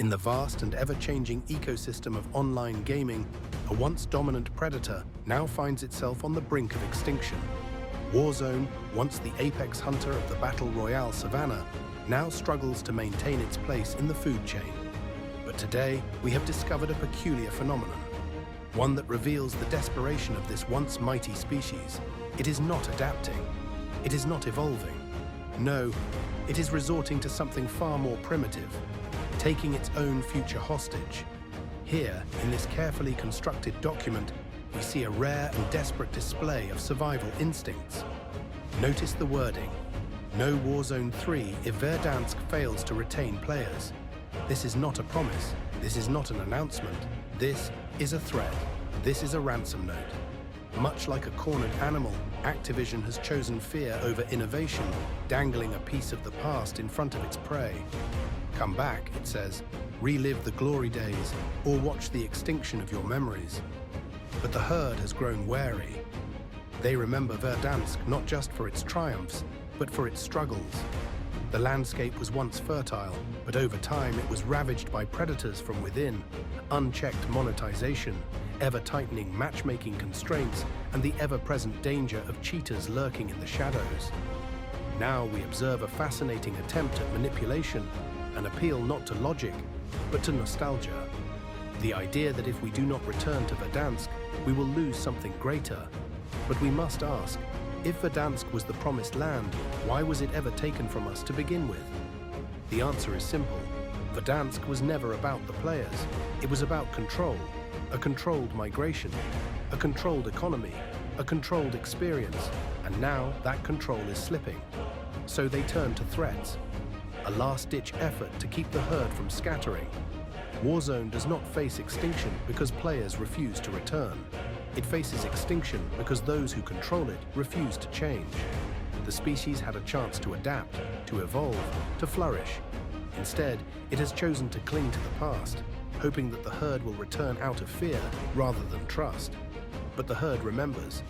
In the vast and ever-changing ecosystem of online gaming, a once dominant predator now finds itself on the brink of extinction. Warzone, once the apex hunter of the Battle Royale savannah, now struggles to maintain its place in the food chain. But today, we have discovered a peculiar phenomenon, one that reveals the desperation of this once mighty species. It is not adapting. It is not evolving. No, it is resorting to something far more primitive, taking its own future hostage. Here, in this carefully constructed document, we see a rare and desperate display of survival instincts. Notice the wording: no Warzone 3 if Verdansk fails to retain players. This is not a promise. This is not an announcement. This is a threat. This is a ransom note. Much like a cornered animal, Activision has chosen fear over innovation, dangling a piece of the past in front of its prey. Come back, it says, relive the glory days, or watch the extinction of your memories. But the herd has grown wary. They remember Verdansk not just for its triumphs, but for its struggles. The landscape was once fertile, but over time it was ravaged by predators from within, unchecked monetization, ever-tightening matchmaking constraints, and the ever-present danger of cheaters lurking in the shadows. Now we observe a fascinating attempt at manipulation, an appeal not to logic, but to nostalgia. The idea that if we do not return to Verdansk, we will lose something greater. But we must ask, if Verdansk was the promised land, why was it ever taken from us to begin with? The answer is simple. Verdansk was never about the players. It was about control, a controlled migration, a controlled economy, a controlled experience, and now that control is slipping. So they turn to threats, a last-ditch effort to keep the herd from scattering. Warzone does not face extinction because players refuse to return. It faces extinction because those who control it refuse to change. The species had a chance to adapt, to evolve, to flourish. Instead, it has chosen to cling to the past, hoping that the herd will return out of fear rather than trust. But the herd remembers.